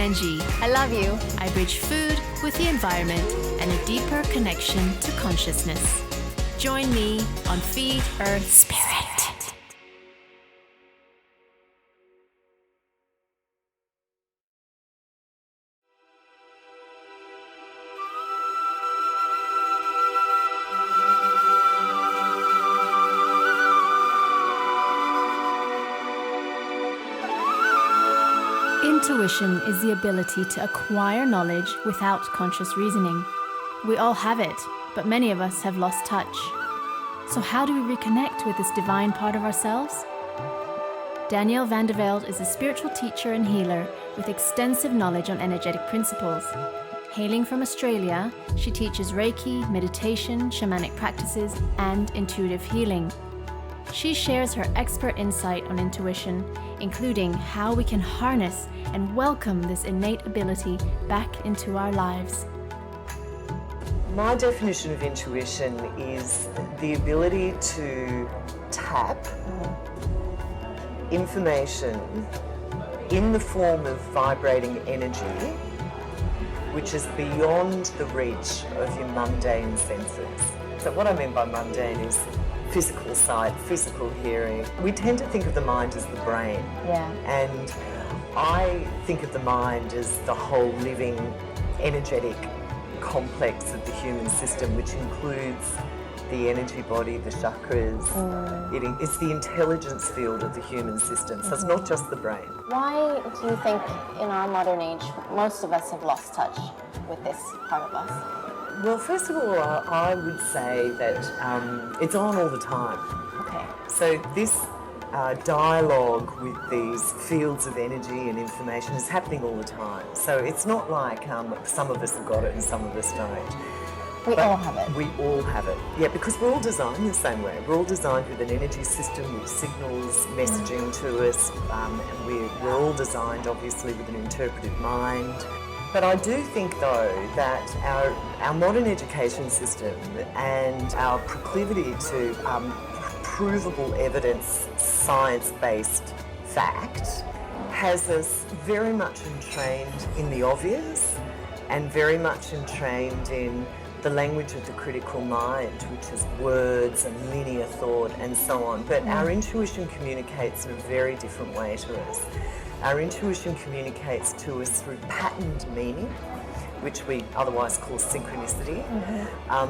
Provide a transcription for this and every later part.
Angie. I love you. I bridge food with the environment and a deeper connection to consciousness. Join me on Feed Earth Spirit. Intuition is the ability to acquire knowledge without conscious reasoning. We all have it, but many of us have lost touch. So how do we reconnect with this divine part of ourselves? Danielle Van de Velde is a spiritual teacher and healer with extensive knowledge on energetic principles. Hailing from Australia, she teaches reiki, meditation, shamanic practices, and intuitive healing. She shares her expert insight on intuition, including how we can harness and welcome this innate ability back into our lives. My definition of intuition is the ability to tap information in the form of vibrating energy, which is beyond the reach of your mundane senses. So what I mean by mundane is physical sight, physical hearing. We tend to think of the mind as the brain. Yeah. And I think of the mind as the whole living, energetic complex of the human system, which includes the energy body, the chakras. It's the intelligence field of the human system. So it's not just the brain. Why do you think in our modern age, most of us have lost touch with this part of us? Well, first of all, I would say that it's on all the time. Okay. So this dialogue with these fields of energy and information is happening all the time. So it's not like some of us have got it and some of us don't. We all have it. We all have it. Yeah, because we're all designed the same way. We're all designed with an energy system which signals messaging to us, and we're all designed, obviously, with an interpretive mind. But I do think, though, that our modern education system and our proclivity to provable evidence, science-based fact has us very much entrained in the obvious and very much entrained in the language of the critical mind, which is words and linear thought and so on. But our intuition communicates in a very different way to us. Our intuition communicates to us through patterned meaning, which we otherwise call synchronicity.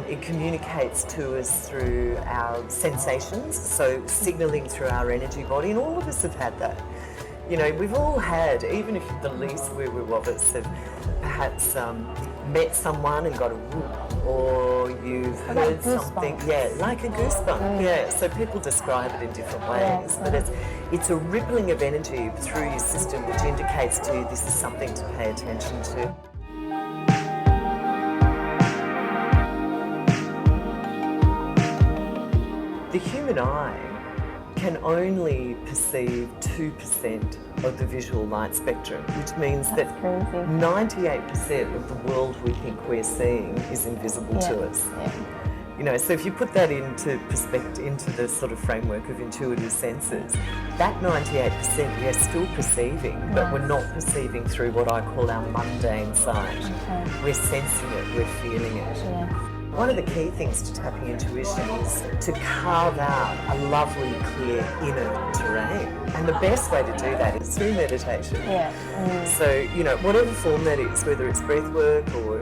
It communicates to us through our sensations, so signalling through our energy body, and all of us have had that. You know, we've all had, even if the least woo-woo of us have perhaps met someone and got a whoop, or you've heard something, like a goosebump. Yeah, so people describe it in different ways, but it's a rippling of energy through your system which indicates to you this is something to pay attention to. The human eye can only perceive 2% of the visual light spectrum, which means that 98% of the world we think we're seeing is invisible to us. You know, so if you put that into perspective, into the sort of framework of intuitive senses, that 98% we are still perceiving, but we're not perceiving through what I call our mundane sight. We're sensing it, we're feeling it. One of the key things to tapping intuition is to carve out a lovely, clear inner terrain. And the best way to do that is through meditation. So, you know, whatever form that is, whether it's breath work or,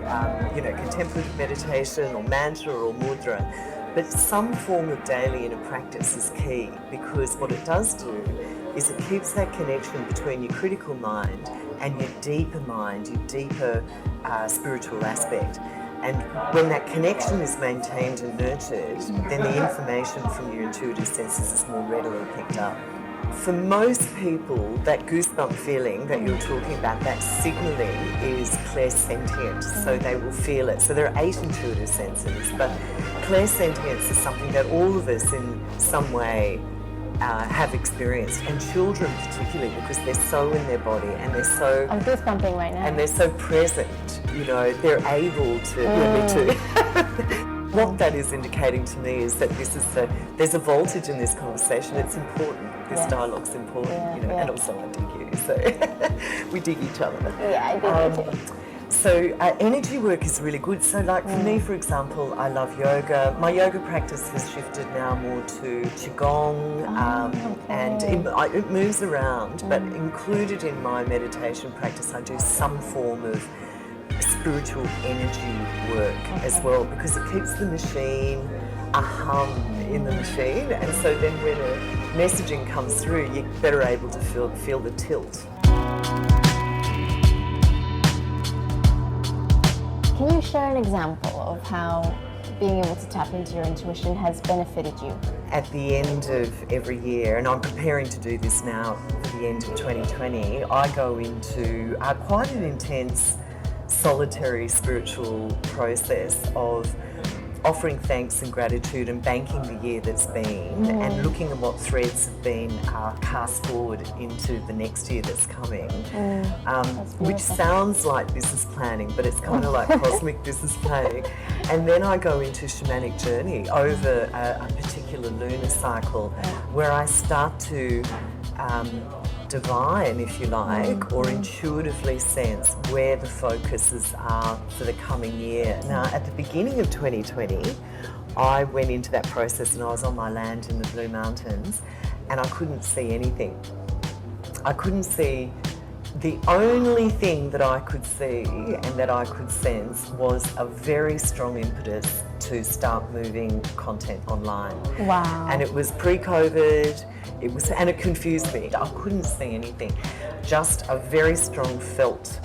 you know, contemplative meditation or mantra or mudra, but some form of daily inner practice is key, because what it does do is it keeps that connection between your critical mind and your deeper mind, your deeper spiritual aspect. And when that connection is maintained and nurtured, then the information from your intuitive senses is more readily picked up. For most people, that goosebump feeling that you're talking about, that signalling is clairsentient, so they will feel it. So there are 8 intuitive senses, but clairsentience is something that all of us in some way have experienced, and children particularly, because they're so in their body and they're so... I'm goosebumping right now. And they're so present, you know, they're able to... Yeah, me too. What that is indicating to me is that there's a voltage in this conversation. It's important. This dialogue's important, and also I dig you, so we dig each other. Yeah, I dig you too. So energy work is really good. So like for me, for example, I love yoga. My yoga practice has shifted now more to Qigong, and it moves around, but included in my meditation practice, I do some form of spiritual energy work as well, because it keeps the machine a hum in the machine, and so then when a messaging comes through, you're better able to feel the tilt. Can you share an example of how being able to tap into your intuition has benefited you? At the end of every year, and I'm preparing to do this now for the end of 2020, I go into quite an intense solitary spiritual process of offering thanks and gratitude and banking the year that's been and looking at what threads have been cast forward into the next year that's coming, which sounds like business planning, but it's kind of like cosmic business planning. And then I go into shamanic journey over a particular lunar cycle where I start to divine, if you like, or intuitively sense where the focuses are for the coming year. Now, at the beginning of 2020, I went into that process and I was on my land in the Blue Mountains and I couldn't see anything. I couldn't see. The only thing that I could see and that I could sense was a very strong impetus to start moving content online. Wow. And it was pre-COVID, and it confused me. I couldn't see anything. Just a very strong felt,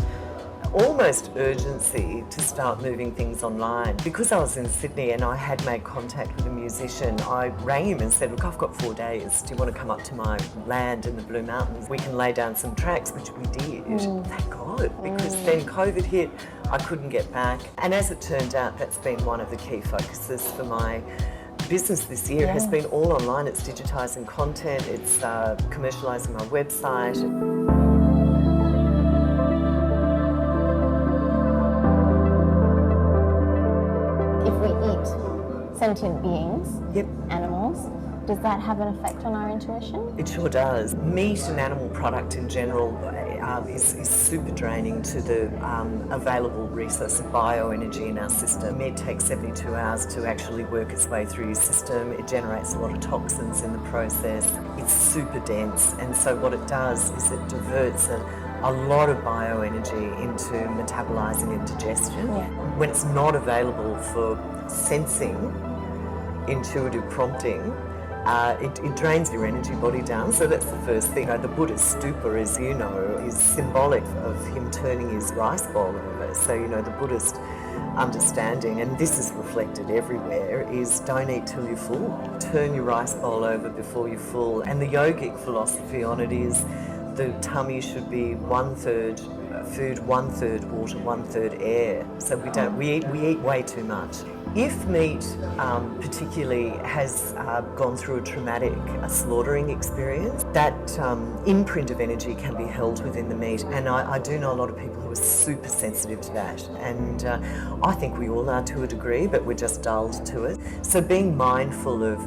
almost urgency to start moving things online. Because I was in Sydney and I had made contact with a musician, I rang him and said, look, I've got 4 days. Do you want to come up to my land in the Blue Mountains? We can lay down some tracks, which we did. Thank God, because then COVID hit, I couldn't get back. And as it turned out, that's been one of the key focuses for my business this year. Has been all online. It's digitising content, it's commercialising my website. Sentient beings, Yep. animals, does that have an effect on our intuition? It sure does. Meat and animal product in general is super draining to the available resource of bioenergy in our system. Meat takes 72 hours to actually work its way through your system. It generates a lot of toxins in the process. It's super dense, and so what it does is it diverts a lot of bioenergy into metabolizing and digestion. When it's not available for sensing, intuitive prompting, it drains your energy body down. So that's the first thing. The Buddha's stupa, as you know, is symbolic of him turning his rice bowl over. So, the Buddhist understanding, and this is reflected everywhere, is don't eat till you're full. Turn your rice bowl over before you're full. And the yogic philosophy on it is the tummy should be 1/3 food, 1/3 water, 1/3 air. So we eat way too much. If meat particularly has gone through a traumatic slaughtering experience, that imprint of energy can be held within the meat. And I do know a lot of people who are super sensitive to that. And I think we all are to a degree, but we're just dulled to it. So being mindful of,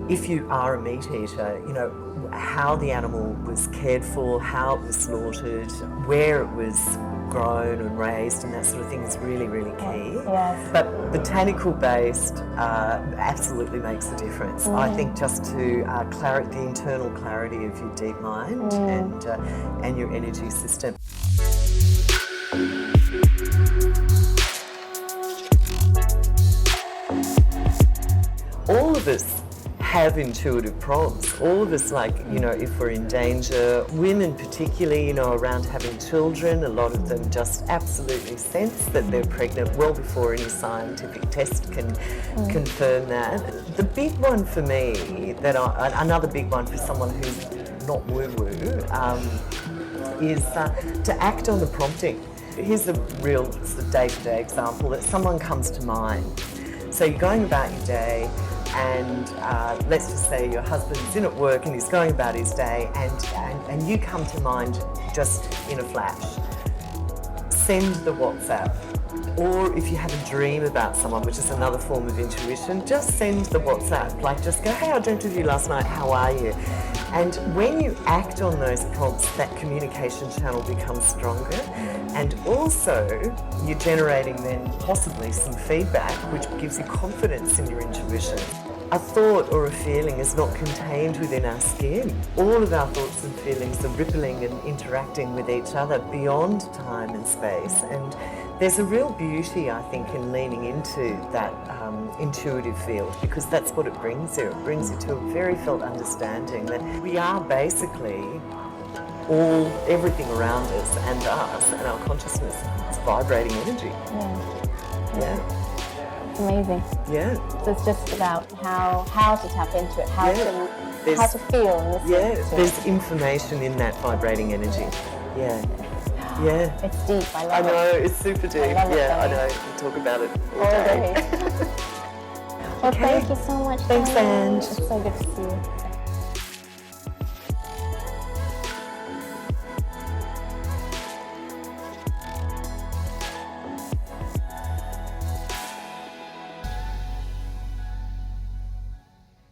if you are a meat eater, how the animal was cared for, how it was slaughtered, where it was grown and raised, and that sort of thing is really, really key. Yes. But botanical based absolutely makes a difference. I think just to the internal clarity of your deep mind and your energy system. All of us have intuitive prompts. All of us, if we're in danger, women particularly, around having children, a lot of them just absolutely sense that they're pregnant well before any scientific test can confirm that. The big one for me, another big one for someone who's not woo-woo, is to act on the prompting. Here's a real day-to-day example that someone comes to mind. So you're going about your day, and let's just say your husband's in at work and he's going about his day, and you come to mind just in a flash. Send the WhatsApp Or if you have a dream about someone, which is another form of intuition, just send the WhatsApp. Like, just go, hey, I dreamt of you last night, how are you? And when you act on those prompts, that communication channel becomes stronger. And also, you're generating then possibly some feedback, which gives you confidence in your intuition. A thought or a feeling is not contained within our skin. All of our thoughts and feelings are rippling and interacting with each other beyond time and space. And there's a real beauty, I think, in leaning into that intuitive field, because that's what it brings you. It brings you to a very felt understanding that we are basically everything around us and our consciousness is vibrating energy. Yeah. It's amazing. Yeah. So it's just about how to tap into it, how to feel and listen to there's it. information in that vibrating energy. Yeah. It's deep. I love it. I know, it's super deep. I love it, I know. We talk about it all All day. day. Well, Okay. thank you so much. Thanks, Diane. Ange. It's so good to see you.